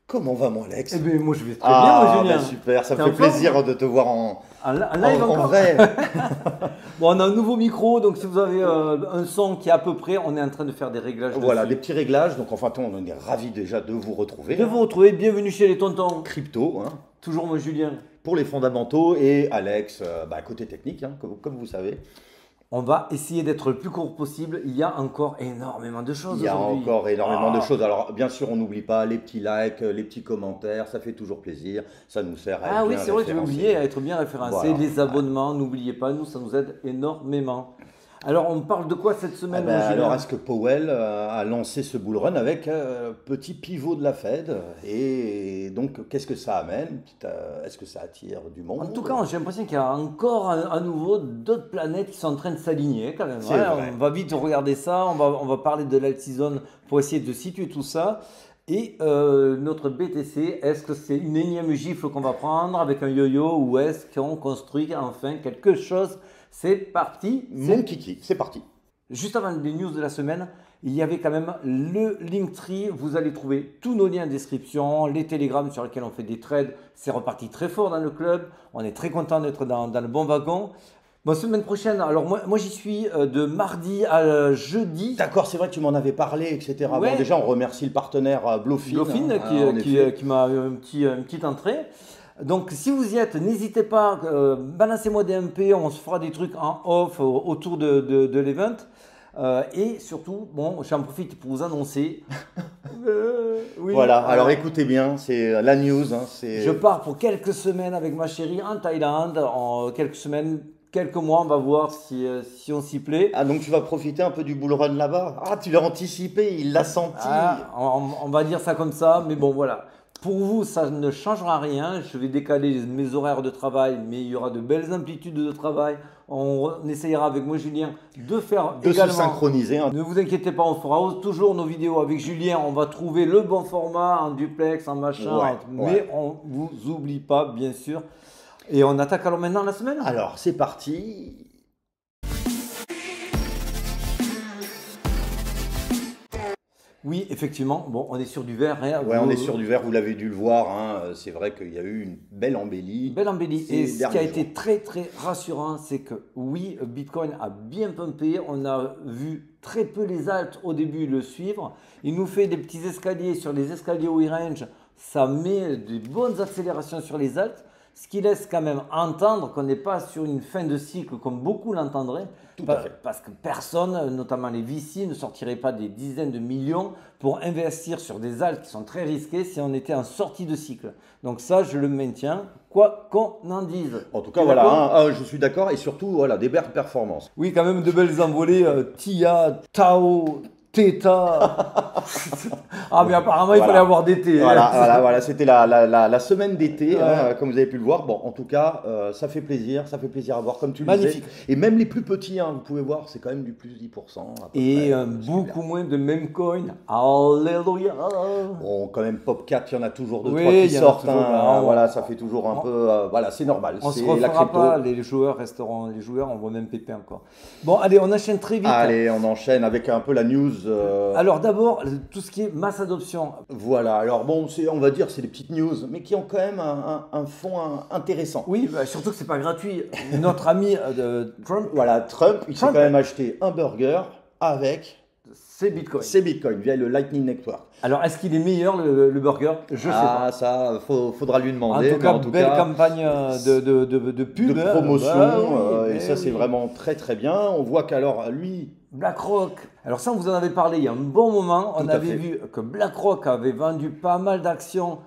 Comment va mon Alex? Eh bien, moi je vais très bien, moi, Julien. Ben super, ça me T'es fait en forme plaisir de te voir en live encore. vrai. Bon, on a un nouveau micro, donc si vous avez un son qui est à peu près, on est en train de faire des réglages Voilà, dessus. des petits réglages. Donc enfin, on est ravis déjà de vous retrouver. De vous retrouver, bienvenue chez les tontons. Crypto, hein, Toujours moi Julien. pour les fondamentaux et Alex, côté technique, hein, comme vous savez. On va essayer d'être le plus court possible. Il y a encore énormément de choses Il y a aujourd'hui. encore énormément de choses. Alors bien sûr, on n'oublie pas les petits likes, les petits commentaires, ça fait toujours plaisir. Ça nous sert à être Ah oui, bien c'est vrai, j'avais référencés. oublié à être bien référencé. Voilà. Les abonnements, n'oubliez pas, nous, ça nous aide énormément. Alors, on parle de quoi cette semaine, Ah ben, Julien? alors, est-ce que Powell a lancé ce bull run avec petit pivot de la Fed? Et donc, qu'est-ce que ça amène? Est-ce que ça attire du monde? En tout cas, j'ai l'impression qu'il y a encore à nouveau d'autres planètes qui sont en train de s'aligner quand même. C'est Ouais, vrai. on va vite regarder ça, on va parler de l'alt-season pour essayer de situer tout ça. Et notre BTC, est-ce que c'est une énième gifle qu'on va prendre avec un yo-yo ou est-ce qu'on construit enfin quelque chose? C'est parti. Mon kiki, c'est parti. Juste avant les news de la semaine, il y avait quand même le Linktree. Vous allez trouver tous nos liens en description, les télégrammes sur lesquels on fait des trades. C'est reparti très fort dans le club. On est très content d'être dans le bon wagon. Bon, semaine prochaine, alors moi j'y suis de mardi à jeudi. D'accord, c'est vrai que tu m'en avais parlé, etc. Ouais. Bon, déjà, on remercie le partenaire Blowfin. Dauphine en qui effet. m'a une petite entrée. Donc si vous y êtes, n'hésitez pas, balancez-moi des MP, on se fera des trucs en off autour de l'event. Et surtout, bon, j'en profite pour vous annoncer. Oui, Voilà, alors écoutez bien, c'est la news. Hein, je pars pour quelques semaines avec ma chérie en Thaïlande. En quelques semaines, quelques mois, on va voir si on s'y plaît. Ah, donc tu vas profiter un peu du bull run là-bas? Ah, tu l'as anticipé, il l'a senti. Ah, on va dire ça comme ça, mais bon, voilà. Pour vous, ça ne changera rien. Je vais décaler mes horaires de travail, mais il y aura de belles amplitudes de travail. On essayera avec moi, Julien, de faire De également. se synchroniser. Hein. Ne vous inquiétez pas, on fera toujours nos vidéos avec Julien. On va trouver le bon format en duplex, en machin. Ouais, mais ouais. on vous oublie pas, bien sûr. Et on attaque alors maintenant la semaine. Alors, c'est parti. Oui, effectivement. Bon, on est sur du vert. Hein. Ouais, on est sur du vert, vous l'avez dû le voir. Hein. C'est vrai qu'il y a eu une belle embellie. Belle embellie. ces Et ce qui a derniers été jours. très très rassurant, c'est que oui, Bitcoin a bien pumpé. On a vu très peu les alts au début le suivre. Il nous fait des petits escaliers sur les escaliers WeRange. Ça met des bonnes accélérations sur les alts. Ce qui laisse quand même entendre qu'on n'est pas sur une fin de cycle comme beaucoup l'entendraient. Tout à fait. Parce que personne, notamment les VC, ne sortirait pas des dizaines de millions pour investir sur des alts qui sont très risqués si on était en sortie de cycle. Donc ça, je le maintiens, quoi qu'on en dise. En tout cas, T'es voilà, d'accord? hein, je suis d'accord. Et surtout, voilà, des belles performances. Oui, quand même de belles envolées. Tia, Tao, Theta. Ah, mais apparemment, il Voilà. fallait avoir des thés. Voilà, voilà, c'était la semaine d'été, Ouais. hein, comme vous avez pu le voir. Bon, en tout cas, ça fait plaisir à voir, comme tu le Magnifique. disais. Et même les plus petits, hein, vous pouvez voir, c'est quand même du plus 10%. À peu Et près, beaucoup moins de meme coin. Alléluia. Bon, quand même, PopCat, il y en a toujours deux, Oui, trois il qui y en a sortent. toujours, Hein, bah, voilà, ça fait toujours un peu. Voilà, c'est normal. On se C'est la refera crypto. pas, les joueurs resteront les joueurs, on va même péter encore. Bon, allez, on enchaîne très vite. Allez, on enchaîne avec un peu la news. Alors d'abord, tout ce qui est masse adoption. Voilà, alors bon, on va dire c'est des petites news, mais qui ont quand même un fond intéressant. Oui, bah, surtout que c'est pas gratuit. Notre ami Trump, Voilà, Trump, il s'est Trump. quand même acheté un burger avec c'est Bitcoin. ses bitcoins via le Lightning Network. Alors, est-ce qu'il est meilleur le burger? Je sais pas. Ah, ça, faudra lui En demander. tout mais cas, belle campagne de pub. de hein. promotion, Bah oui, et mais ça c'est oui. vraiment très très bien. On voit qu'alors lui, BlackRock. Alors ça, on vous en avait parlé il y a un bon moment. On Tout à avait fait. vu que BlackRock avait vendu pas mal d'actions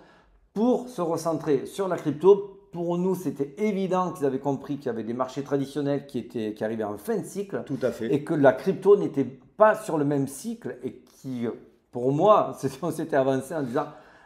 pour se recentrer sur la crypto. Pour nous, c'était évident qu'ils avaient compris qu'il y avait des marchés traditionnels qui arrivaient en fin de cycle tout à fait. et que la crypto n'était pas sur le même cycle et qui, pour moi, on s'était avancé en disant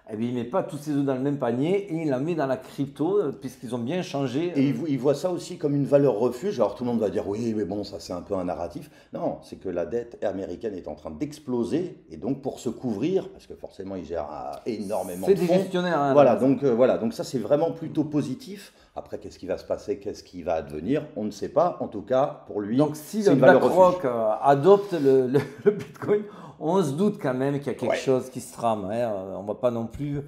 eh bien, il ne met pas tous ses œufs dans le même panier et il la met dans la crypto puisqu'ils ont bien changé. Et il voit ça aussi comme une valeur refuge. Alors tout le monde va dire oui, mais bon, ça c'est un peu un narratif. Non, c'est que la dette américaine est en train d'exploser et donc pour se couvrir, parce que forcément il gère énormément C'est de des fonds. gestionnaires. Hein, Voilà, là. donc ça c'est vraiment plutôt positif. Après, qu'est-ce qui va se passer, qu'est-ce qui va advenir, on ne sait pas. En tout cas, pour lui, Donc si c'est le une valeur BlackRock refuge. adopte le Bitcoin, on se doute quand même qu'il y a quelque Ouais. chose qui se trame. Hein. On ne va pas non plus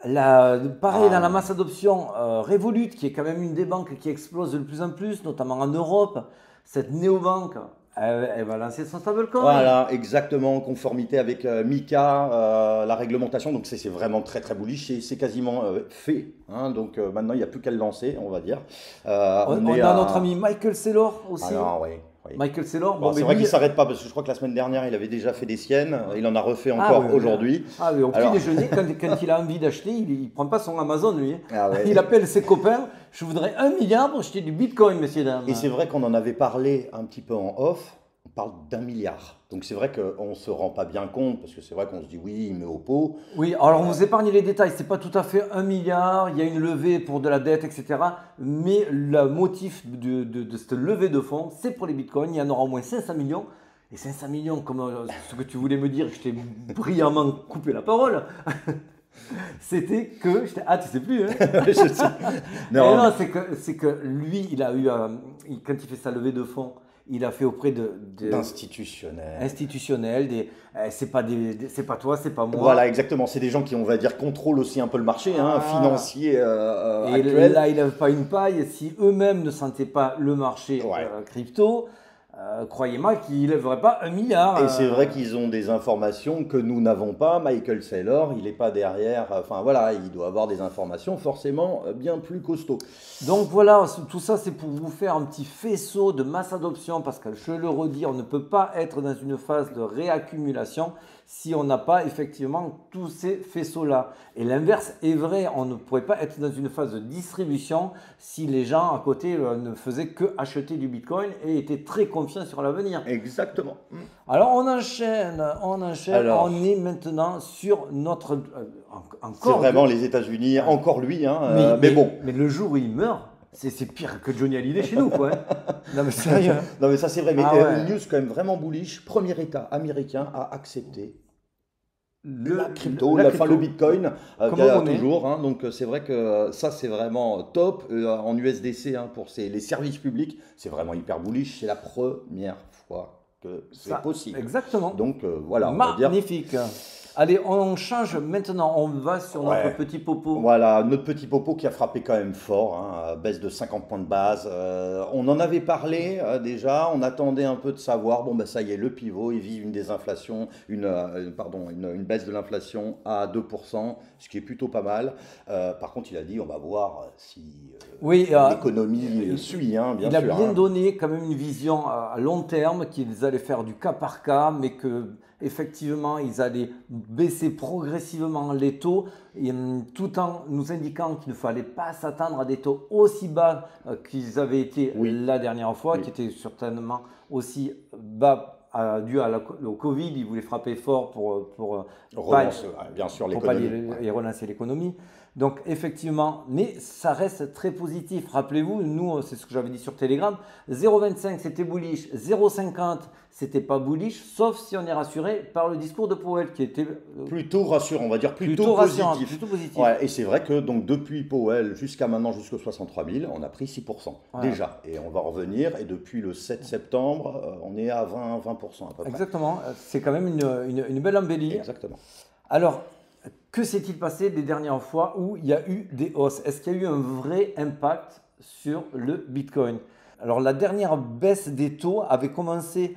Pareil, dans la masse adoption, Revolut, qui est quand même une des banques qui explose de plus en plus, notamment en Europe, cette néobanque, elle va lancer son stablecoin. Voilà, exactement, en conformité avec MiCA, la réglementation. Donc c'est vraiment très très bullish. C'est quasiment fait. Hein, donc maintenant, il n'y a plus qu'à le lancer, on va dire. On a notre ami Michael Saylor aussi. Alors, oui. Michael Saylor, bon, c'est vrai qu'il ne s'arrête pas parce que je crois que la semaine dernière il avait déjà fait des siennes, il en a refait encore aujourd'hui. Ah oui, au petit déjeuner, quand il a envie d'acheter, il ne prend pas son Amazon lui. Il appelle ses copains, je voudrais 1 milliard pour acheter du Bitcoin, messieurs dames. Et c'est vrai qu'on en avait parlé un petit peu en off, on parle d'1 milliard. Donc c'est vrai qu'on ne se rend pas bien compte, parce que c'est vrai qu'on se dit oui, il met au pot. Oui, alors on vous épargne les détails, c'est pas tout à fait 1 milliard, il y a une levée pour de la dette, etc. Mais le motif de cette levée de fonds, c'est pour les bitcoins, il y en aura au moins 500 millions. Et 500 millions, comme ce que tu voulais me dire, je t'ai brillamment coupé la parole. C'était que. Ah, tu sais plus, hein? Je sais. Non, c'est que lui, il a eu. Quand il fait sa levée de fonds, il a fait auprès d'institutionnels. C'est pas toi, c'est pas moi. Voilà, exactement. C'est des gens qui, on va dire, contrôlent aussi un peu le marché financier et actuel. Là, il n'avait pas une paille. Si eux-mêmes ne sentaient pas le marché crypto, croyez-moi qu'il ne lèverait pas 1 milliard. Et c'est vrai qu'ils ont des informations que nous n'avons pas. Michael Saylor, il n'est pas derrière. Enfin voilà, il doit avoir des informations forcément bien plus costauds. Donc voilà, tout ça c'est pour vous faire un petit faisceau de masse adoption parce que je le redis, on ne peut pas être dans une phase de réaccumulation si on n'a pas effectivement tous ces faisceaux-là. Et l'inverse est vrai, on ne pourrait pas être dans une phase de distribution si les gens à côté ne faisaient que acheter du Bitcoin et étaient très confiants sur l'avenir. Exactement. Alors on enchaîne. Alors, on est maintenant sur notre... c'est vraiment les États-Unis, encore lui, hein, mais bon. Mais le jour où il meurt, c'est pire que Johnny Hallyday chez nous, quoi. Non mais sérieux. Non mais ça c'est vrai, mais une news quand même vraiment bullish. Premier État américain à accepter la crypto, le Bitcoin, toujours. Hein, donc c'est vrai que ça c'est vraiment top. En USDC pour les services publics, c'est vraiment hyper bullish. C'est la première fois que c'est possible. Exactement. Donc voilà, magnifique. Allez, on change maintenant, on va sur notre petit popo. Voilà, notre petit popo qui a frappé quand même fort, baisse de 50 points de base. On en avait parlé déjà, on attendait un peu de savoir, bon ben ça y est, le pivot, il vit une désinflation, une baisse de l'inflation à 2%, ce qui est plutôt pas mal. Par contre, il a dit, on va voir si l'économie suit, bien sûr. Il a bien donné quand même une vision à long terme, qu'ils allaient faire du cas par cas, mais que... effectivement, ils allaient baisser progressivement les taux tout en nous indiquant qu'il ne fallait pas s'attendre à des taux aussi bas qu'ils avaient été la dernière fois, qui étaient certainement aussi bas dû au Covid. Ils voulaient frapper fort pour relancer, bien sûr, l'économie et relancer l'économie. Donc effectivement, mais ça reste très positif. Rappelez-vous, nous, c'est ce que j'avais dit sur Telegram, 0,25 c'était bullish, 0,50 c'était pas bullish, sauf si on est rassuré par le discours de Powell qui était plutôt rassurant, on va dire plutôt positif. Ouais, et c'est vrai que donc depuis Powell jusqu'à maintenant, jusqu'au 63 000, on a pris 6% déjà. Et on va revenir, et depuis le 7 septembre, on est à 20% à peu près. Exactement, c'est quand même une belle embellie. Exactement. Alors, que s'est-il passé les dernières fois où il y a eu des hausses? Est-ce qu'il y a eu un vrai impact sur le Bitcoin? Alors la dernière baisse des taux avait commencé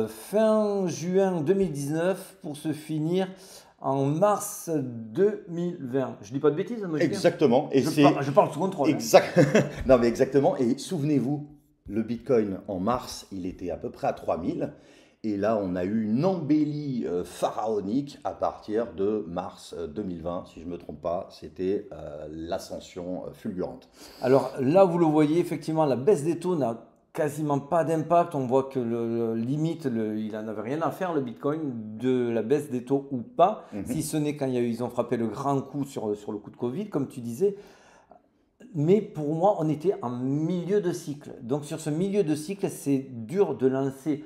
fin juin 2019 pour se finir en mars 2020. Je dis pas de bêtises, moi, exactement. Et je parle sous contrôle. Exact. Non mais exactement. Et souvenez-vous, le Bitcoin en mars, il était à peu près à 3000. Et là, on a eu une embellie pharaonique à partir de mars 2020, si je ne me trompe pas. C'était l'ascension fulgurante. Alors là, vous le voyez, effectivement, la baisse des taux n'a quasiment pas d'impact. On voit que limite, il n'en avait rien à faire, le Bitcoin, de la baisse des taux ou pas, si ce n'est quand ils ont frappé le grand coup sur le coup de Covid, comme tu disais. Mais pour moi, on était en milieu de cycle. Donc sur ce milieu de cycle, c'est dur de lancer,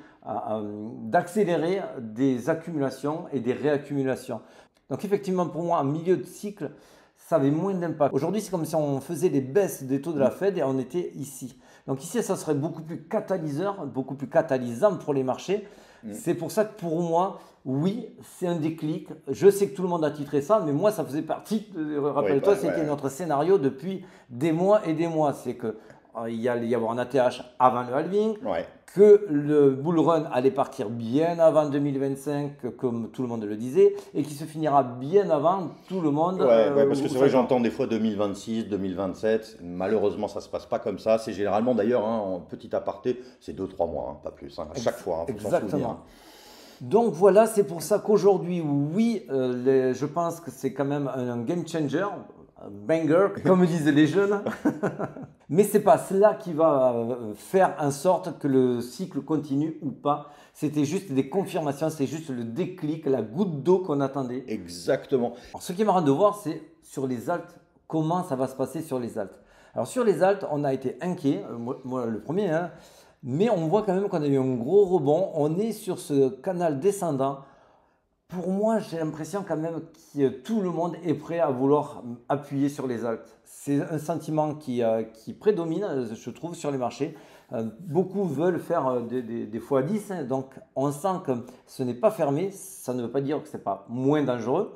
d'accélérer des accumulations et des réaccumulations. Donc effectivement, pour moi, en milieu de cycle, ça avait moins d'impact. Aujourd'hui, c'est comme si on faisait les baisses des taux de la Fed et on était ici. Donc ici, ça serait beaucoup plus catalyseur, beaucoup plus catalysant pour les marchés. C'est pour ça que pour moi, Oui, c'est un déclic. Je sais que tout le monde a titré ça, mais moi, ça faisait partie, rappelle-toi, bah, c'était ouais. notre scénario depuis des mois et des mois. C'est que il allait y avoir un ATH avant le halving, Ouais. que le bull run allait partir bien avant 2025, comme tout le monde le disait, et qui se finira bien avant tout le monde. Ouais, parce que où c'est ça vrai, va. j'entends des fois 2026, 2027. Malheureusement, ça se passe pas comme ça. C'est généralement, d'ailleurs, hein, en petit aparté, c'est 2-3 mois, hein, pas plus. Hein, à chaque fois, il faut s'en souvenir. Exactement. Donc voilà, c'est pour ça qu'aujourd'hui, oui, je pense que c'est quand même un game changer, un banger, comme disent les jeunes. Mais c'est pas cela qui va faire en sorte que le cycle continue ou pas. C'était juste des confirmations, c'est juste le déclic, la goutte d'eau qu'on attendait. Exactement. Alors, ce qui est marrant de voir, c'est sur les altes, comment ça va se passer sur les altes. Alors sur les altes, on a été inquiet, moi le premier, hein, mais on voit quand même qu'on a eu un gros rebond. On est sur ce canal descendant. Pour moi, j'ai l'impression quand même que tout le monde est prêt à vouloir appuyer sur les altes. C'est un sentiment qui prédomine, je trouve, sur les marchés. Beaucoup veulent faire des x10, hein, donc on sent que ce n'est pas fermé. Ça ne veut pas dire que ce n'est pas moins dangereux,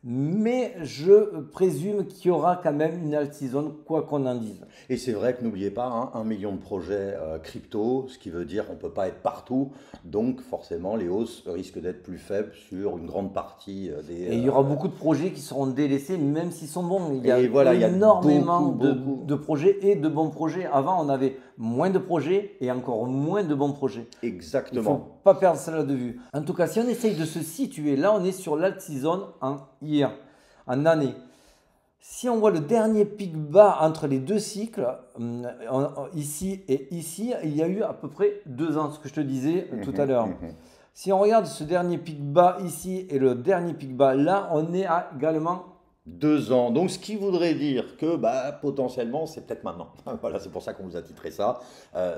mais je présume qu'il y aura quand même une alt season, quoi qu'on en dise. Et c'est vrai que n'oubliez pas, hein, 1 million de projets crypto, ce qui veut dire qu'on ne peut pas être partout. Donc forcément, les hausses risquent d'être plus faibles sur une grande partie des... Et il y aura beaucoup de projets qui seront délaissés, même s'ils sont bons. Il y a Et voilà, il y a énormément beaucoup. de projets et de bons projets. Avant, on avait moins de projets et encore moins de bons projets. Il ne Exactement. faut pas perdre cela de vue. En tout cas, si on essaye de se situer, là, on est sur l'alt season en année. Si on voit le dernier pic bas entre les deux cycles, ici et ici, il y a eu à peu près 2 ans, ce que je te disais tout à l'heure. Si on regarde ce dernier pic bas ici et le dernier pic bas là, on est à également 2 ans. Donc, ce qui voudrait dire que potentiellement, c'est peut-être maintenant. Voilà, c'est pour ça qu'on vous a titré ça.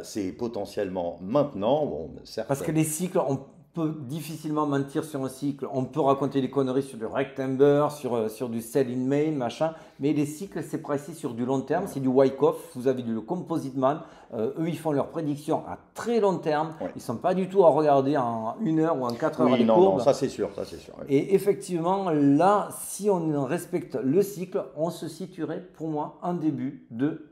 C'est potentiellement maintenant. Bon, certes. parce que les cycles, on peut difficilement mentir sur un cycle. On peut raconter des conneries sur du rectangle, sur du sell in main, machin. Mais les cycles, c'est pricé sur du long terme. C'est du Wyckoff. Vous avez du Composite Man. Eux, ils font leurs prédictions à très long terme. Ouais. Ils ne sont pas du tout à regarder en 1 heure ou en 4 heures Oui, les non, courbes. ça c'est sûr, ça c'est sûr. Ouais. Et effectivement, là, si on respecte le cycle, on se situerait pour moi en début de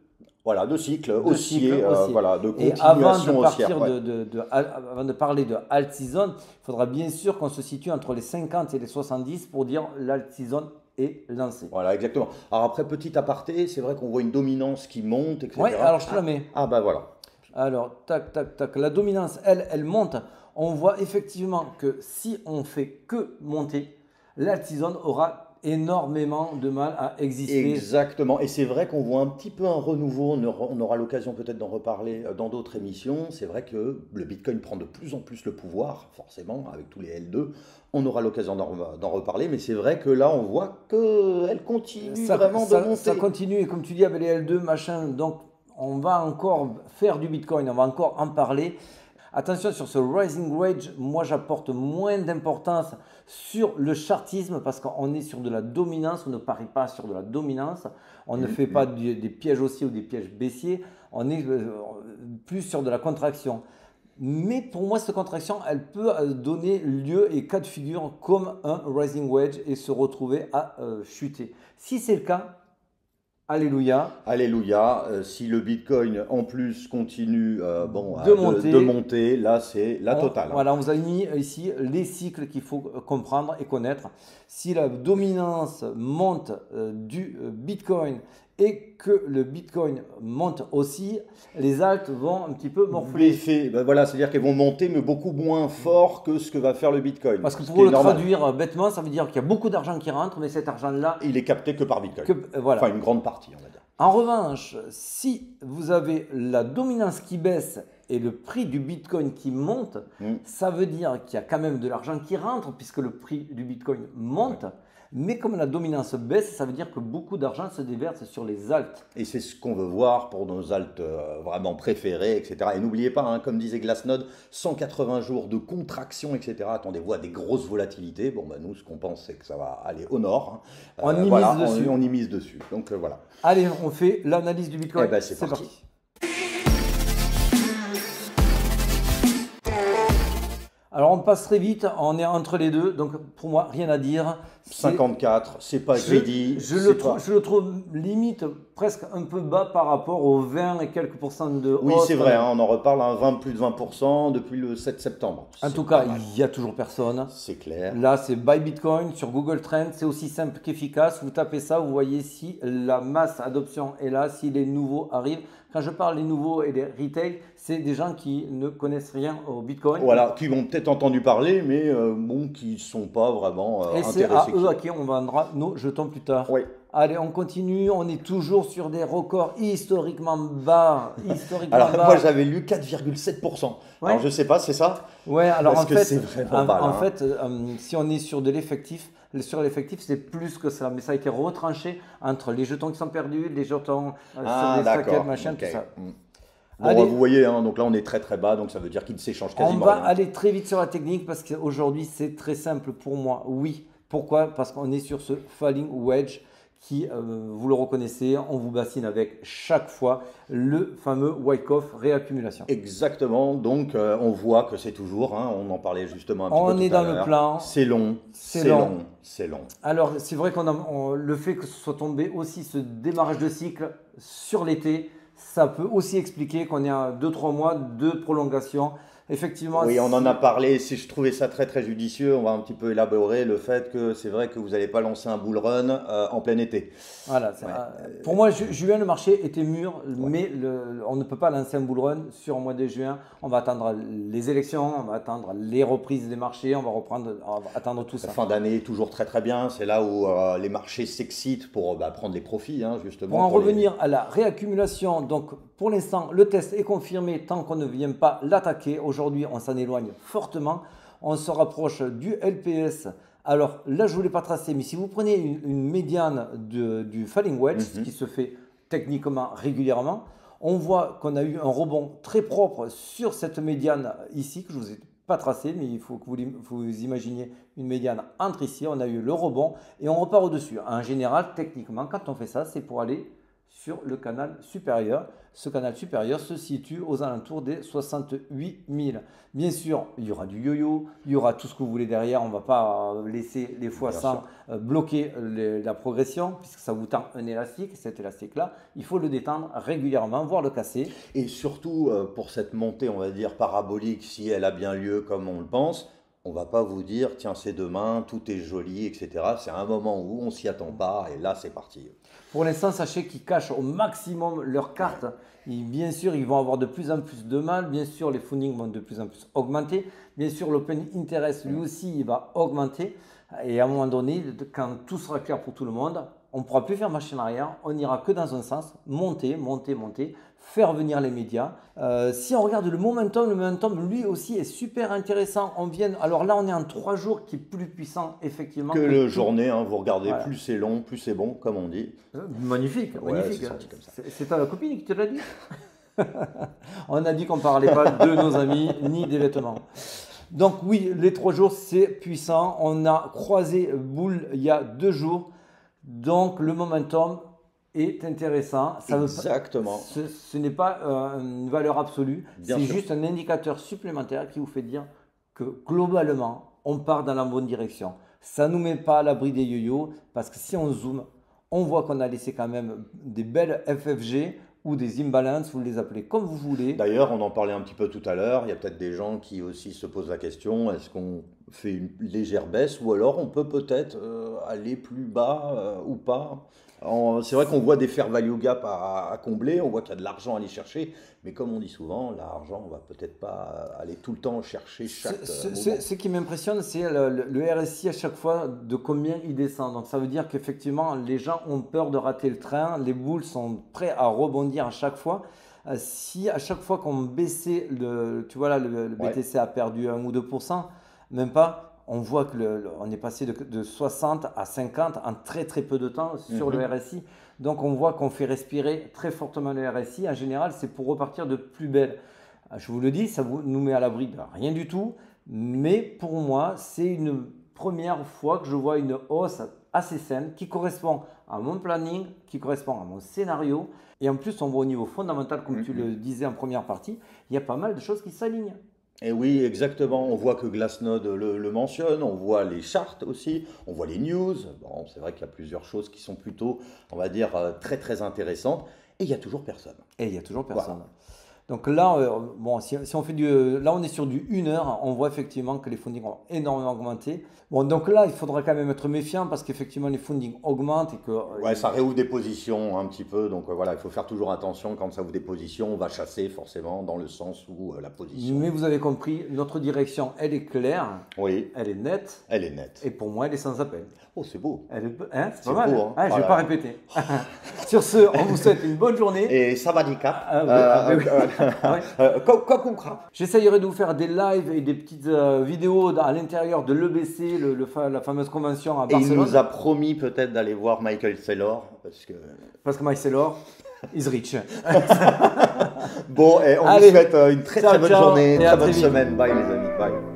Voilà, de cycle haussier, cycle haussier. voilà, de Et avant de continuation haussière. partir Ouais. avant de parler de alt season, il faudra bien sûr qu'on se situe entre les 50 et les 70 pour dire l'alt season est lancée. Voilà, exactement. Alors après, petit aparté, c'est vrai qu'on voit une dominance qui monte, etc. Oui, alors je te la mets. Ah bah voilà. Alors, tac, tac, tac. La dominance, elle monte. On voit effectivement que si on fait que monter, l'alt season aura énormément de mal à exister. Exactement. Et c'est vrai qu'on voit un petit peu un renouveau. On aura l'occasion peut-être d'en reparler dans d'autres émissions. C'est vrai que le Bitcoin prend de plus en plus le pouvoir, forcément, avec tous les L2. On aura l'occasion d'en reparler. Mais c'est vrai que là, on voit qu'elle continue vraiment de monter. Ça continue. Et comme tu dis, avec les L2, machin, donc on va encore faire du Bitcoin. On va encore en parler. Attention sur ce Rising Wedge, moi j'apporte moins d'importance sur le chartisme parce qu'on est sur de la dominance, on ne parie pas sur de la dominance, on ne fait pas des pièges haussiers ou des pièges baissiers, on est plus sur de la contraction. Mais pour moi, cette contraction, elle peut donner lieu et cas de figure comme un Rising Wedge et se retrouver à chuter. Si c'est le cas, alléluia. Alléluia. Si le Bitcoin en plus continue de monter, là c'est la totale. Voilà, on vous a mis ici les cycles qu'il faut comprendre et connaître. Si la dominance monte du Bitcoin et que le Bitcoin monte aussi, les alts vont un petit peu morfler. Voilà, c'est-à-dire qu'elles vont monter, mais beaucoup moins fort que ce que va faire le Bitcoin. Parce que pour le traduire bêtement, ça veut dire qu'il y a beaucoup d'argent qui rentre, mais cet argent-là, il est capté que par Bitcoin. Voilà. Enfin, une grande partie, on va dire. En revanche, si vous avez la dominance qui baisse et le prix du Bitcoin qui monte, ça veut dire qu'il y a quand même de l'argent qui rentre puisque le prix du Bitcoin monte. Ouais. Mais comme la dominance baisse, ça veut dire que beaucoup d'argent se déverse sur les alts. Et c'est ce qu'on veut voir pour nos alts vraiment préférés, etc. Et n'oubliez pas, hein, comme disait Glassnode, 180 jours de contraction, etc. Attendez-vous à des grosses volatilités. Bon, nous, ce qu'on pense, c'est que ça va aller au nord. On y mise dessus. Donc voilà. Allez, on fait l'analyse du Bitcoin. Eh ben, c'est parti. Alors on passe très vite, on est entre les deux, donc pour moi rien à dire. 54, c'est pas greedy. Je le trouve limite presque un peu bas par rapport aux 20 et quelques pourcents de hausse. Oui, c'est vrai, hein, on en reparle à plus de 20% depuis le 7 septembre. En tout cas, il n'y a toujours personne. C'est clair. Là, c'est Buy Bitcoin sur Google Trends, c'est aussi simple qu'efficace. Vous tapez ça, vous voyez si la masse adoption est là, si les nouveaux arrivent. Quand je parle des nouveaux et des retail, c'est des gens qui ne connaissent rien au Bitcoin. Voilà, qui ont peut-être entendu parler, mais bon, qui ne sont pas vraiment et intéressés. Et c'est à eux à qui on vendra nos jetons plus tard. Oui. Allez, on continue. On est toujours sur des records historiquement bas. Alors, moi, j'avais lu 4,7%. Ouais. Alors, je ne sais pas, c'est ça? Ouais, alors parce en fait, c'est vraiment bas, en fait si on est sur de l'effectif, sur l'effectif, c'est plus que ça. Mais ça a été retranché entre les jetons qui sont perdus, les jetons sur des saquettes, machin, tout ça. Bon, allez, vous voyez, hein, donc là on est très très bas, donc ça veut dire qu'il ne s'échange quasiment rien. On va rien. aller très vite sur la technique parce qu'aujourd'hui c'est très simple pour moi. Oui. Pourquoi? Parce qu'on est sur ce falling wedge qui, vous le reconnaissez, on vous bassine avec chaque fois le fameux Wyckoff réaccumulation. Exactement, donc on voit que c'est toujours, hein, on en parlait justement un petit peu tout à l'heure. On est dans le plan. C'est long, c'est long, c'est long. Alors c'est vrai le fait que ce soit tombé aussi ce démarrage de cycle sur l'été, ça peut aussi expliquer qu'on ait 2-3 mois de prolongation. Effectivement. Oui, on en a parlé. Si je trouvais ça très très judicieux, on va un petit peu élaborer le fait que c'est vrai que vous n'allez pas lancer un bull run en plein été. Voilà. Pour moi, juin, le marché était mûr, mais on ne peut pas lancer un bull run sur le mois de juin. On va attendre les élections, on va attendre les reprises des marchés, on va attendre tout ça. La fin d'année est toujours très très bien. C'est là où les marchés s'excitent pour prendre les profits, hein, justement. Pour en revenir à la réaccumulation, donc pour l'instant, le test est confirmé tant qu'on ne vient pas l'attaquer. Aujourd'hui, on s'en éloigne fortement. On se rapproche du LPS. Alors là, je ne voulais pas tracer, mais si vous prenez une médiane du falling wedge, ce qui se fait techniquement régulièrement, on voit qu'on a eu un rebond très propre sur cette médiane ici, que je ne vous ai pas tracé, mais il faut que vous imaginiez une médiane entre ici. On a eu le rebond et on repart au-dessus. En général, techniquement, quand on fait ça, c'est pour aller sur le canal supérieur. Ce canal supérieur se situe aux alentours des 68 000. Bien sûr, il y aura du yo-yo, il y aura tout ce que vous voulez derrière. On ne va pas laisser les x100 bloquer la progression puisque ça vous tend un élastique. Cet élastique-là, il faut le détendre régulièrement, voire le casser. Et surtout, pour cette montée, on va dire parabolique, si elle a bien lieu comme on le pense, on ne va pas vous dire, tiens, c'est demain, tout est joli, etc. C'est un moment où on ne s'y attend pas et là, c'est parti. Pour l'instant, sachez qu'ils cachent au maximum leurs cartes. Et bien sûr, ils vont avoir de plus en plus de mal. Bien sûr, les fundings vont de plus en plus augmenter. Bien sûr, l'open interest, lui aussi, il va augmenter. Et à un moment donné, quand tout sera clair pour tout le monde, on ne pourra plus faire machine arrière. On n'ira que dans un sens, monter, monter, monter, faire venir les médias. Si on regarde le momentum, lui aussi est super intéressant. Alors là, on est en 3 jours qui est plus puissant, effectivement. Que le journée, hein, vous regardez, voilà. Plus c'est long, plus c'est bon, comme on dit. Magnifique, magnifique. C'est ta copine qui te l'a dit. On a dit qu'on ne parlait pas de nos amis ni des vêtements. Donc oui, les 3 jours, c'est puissant. On a croisé boule il y a 2 jours. Donc le momentum est intéressant. Exactement. Ce n'est pas une valeur absolue, c'est juste un indicateur supplémentaire qui vous fait dire que globalement, on part dans la bonne direction. Ça ne nous met pas à l'abri des yo-yo parce que si on zoome, on voit qu'on a laissé quand même des belles FFG ou des imbalances, vous les appelez comme vous voulez. D'ailleurs, on en parlait un petit peu tout à l'heure, il y a peut-être des gens qui aussi se posent la question, est-ce qu'on fait une légère baisse ou alors on peut peut-être aller plus bas ou pas? C'est vrai qu'on voit des fair value gap à combler, on voit qu'il y a de l'argent à aller chercher, mais comme on dit souvent, l'argent, on va peut-être pas aller tout le temps chercher chaque moment. Ce qui m'impressionne, c'est le RSI à chaque fois de combien il descend. Donc ça veut dire qu'effectivement, les gens ont peur de rater le train, les boules sont prêts à rebondir à chaque fois. Si à chaque fois qu'on baissait, tu vois là, le BTC a perdu 1 ou 2%, même pas. On voit qu'on est passé de 60 à 50 en très très peu de temps sur le RSI. Donc on voit qu'on fait respirer très fortement le RSI. En général, c'est pour repartir de plus belle. Je vous le dis, ça nous met à l'abri de rien du tout. Mais pour moi, c'est une première fois que je vois une hausse assez saine qui correspond à mon planning, qui correspond à mon scénario. Et en plus, on voit au niveau fondamental, comme tu le disais en première partie, il y a pas mal de choses qui s'alignent. Et oui, exactement. On voit que Glassnode le mentionne, on voit les charts aussi, on voit les news. Bon, c'est vrai qu'il y a plusieurs choses qui sont plutôt, on va dire, très très intéressantes. Et il y a toujours personne. Et il y a toujours Voilà. personne. Donc là, bon, si on fait là on est sur du 1 heure, on voit effectivement que les fundings ont énormément augmenté. Bon, donc là, il faudra quand même être méfiant parce qu'effectivement les fundings augmentent et que Ouais, ça réouvre des positions un petit peu. Donc voilà, il faut faire toujours attention quand ça ouvre des positions. On va chasser forcément dans le sens où la position. mais vous avez compris, notre direction, elle est claire, Oui, elle est nette elle est nette. et pour moi, elle est sans appel. Oh, c'est beau. Hein, c'est C'est pas mal. beau, Hein. hein. Ah, je vais Voilà. pas répéter. Sur ce, on vous souhaite une bonne journée. Et ça va du cap. Ah, oui, ah, oui. Ah, oui. Comme on craint. J'essayerai de vous faire des lives et des petites vidéos à l'intérieur de l'EBC, la fameuse convention à Et il Barcelone. nous a promis peut-être d'aller voir Michael Saylor. Parce que Mike Saylor is rich. Bon, et on Allez, vous souhaite une très ciao, très bonne ciao, journée, et très à bonne très vite. semaine. Bye les amis, bye.